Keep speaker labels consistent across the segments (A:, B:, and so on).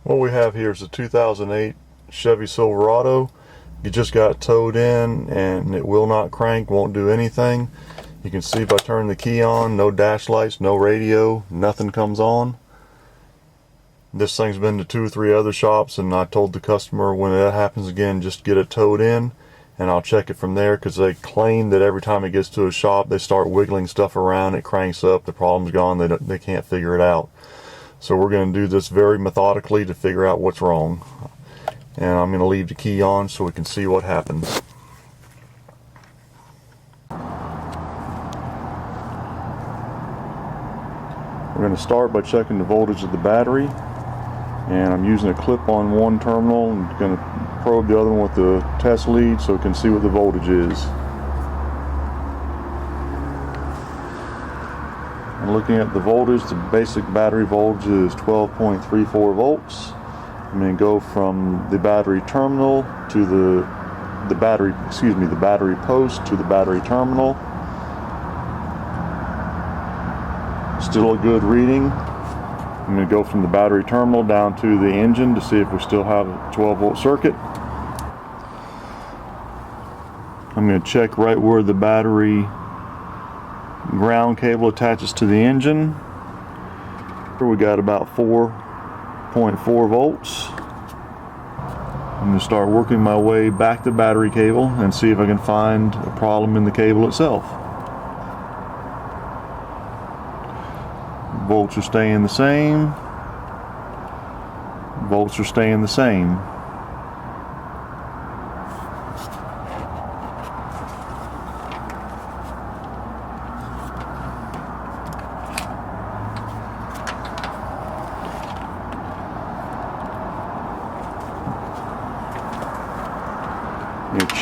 A: What we have here is a 2008 Chevy Silverado. You just got towed in and it will not crank, won't do anything. You can see by turning the key on, no dash lights, no radio, nothing comes on. This thing's been to 2 or 3 other shops, and I told the customer when that happens again, just get it towed in and I'll check it from there, because they claim that every time it gets to a shop they start wiggling stuff around, it cranks up, the problem's gone, they can't figure it out. So we're going to do this very methodically to figure out what's wrong. And I'm going to leave the key on so we can see what happens. We're going to start by checking the voltage of the battery. And I'm using a clip on one terminal and going to probe the other one with the test lead so we can see what the voltage is. And looking at the voltage, the basic battery voltage is 12.34 volts. I'm going to go from the battery terminal to the battery post to the battery terminal. Still a good reading. I'm going to go from the battery terminal down to the engine to see if we still have a 12-volt circuit. I'm going to check right where the battery ground cable attaches to the engine. Here we got about 4.4 volts. I'm going to start working my way back to battery cable and see if I can find a problem in the cable itself. Volts are staying the same. Volts are staying the same.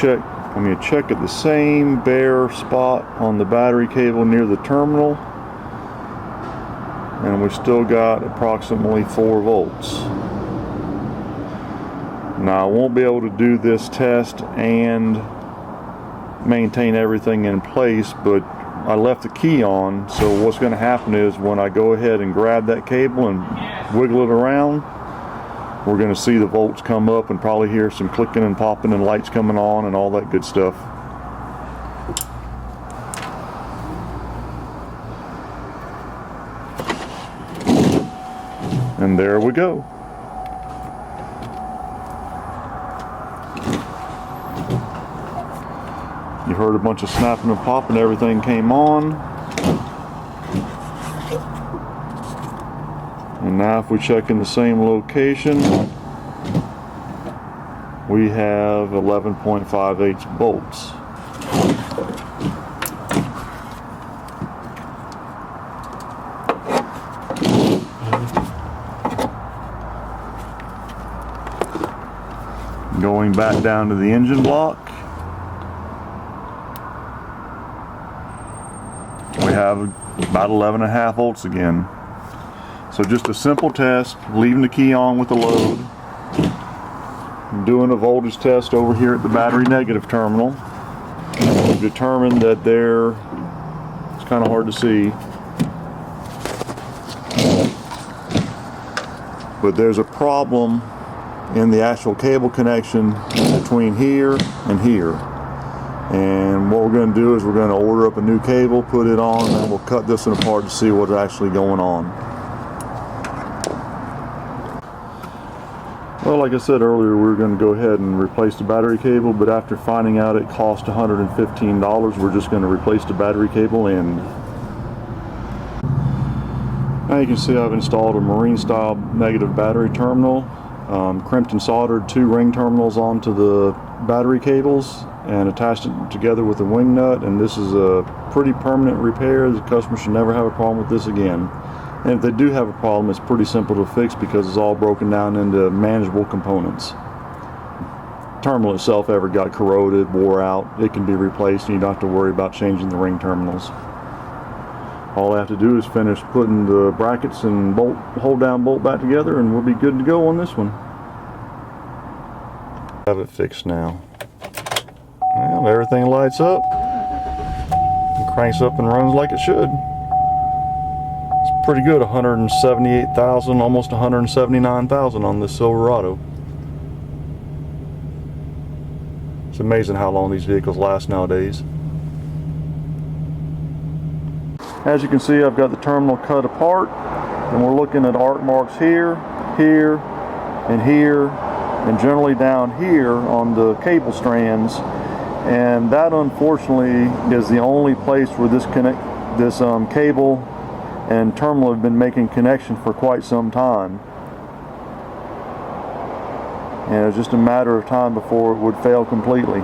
A: I'm going to check at the same bare spot on the battery cable near the terminal. And we still got approximately 4 volts. Now I won't be able to do this test and maintain everything in place, but I left the key on, so what's going to happen is when I go ahead and grab that cable and wiggle it around, we're going to see the volts come up and probably hear some clicking and popping and lights coming on and all that good stuff. And there we go. You heard a bunch of snapping and popping, everything came on. And now if we check in the same location, we have 11.58 volts. Going back down to the engine block, we have about 11.5 volts again. So just a simple test, leaving the key on with the load, doing a voltage test over here at the battery negative terminal. We've determined that it's kind of hard to see, but there's a problem in the actual cable connection between here and here. And what we're going to do is we're going to order up a new cable, put it on, and we'll cut this one apart to see what's actually going on. Well, like I said earlier, we were going to go ahead and replace the battery cable, but after finding out it cost $115, we're just going to replace the battery cable end. Now you can see I've installed a marine style negative battery terminal. Crimped and soldered 2 ring terminals onto the battery cables and attached it together with a wing nut, and this is a pretty permanent repair. The customer should never have a problem with this again. And if they do have a problem, it's pretty simple to fix because it's all broken down into manageable components. The terminal itself ever got corroded, wore out, it can be replaced and you don't have to worry about changing the ring terminals. All I have to do is finish putting the brackets and hold down bolt back together and we'll be good to go on this one. Have it fixed now. Well, everything lights up and cranks up and runs like it should. It's pretty good, 178,000, almost 179,000 on this Silverado. It's amazing how long these vehicles last nowadays. As you can see, I've got the terminal cut apart, and we're looking at arc marks here, here, and here, and generally down here on the cable strands. And that, unfortunately, is the only place where this cable and terminal have been making connection for quite some time. And it was just a matter of time before it would fail completely.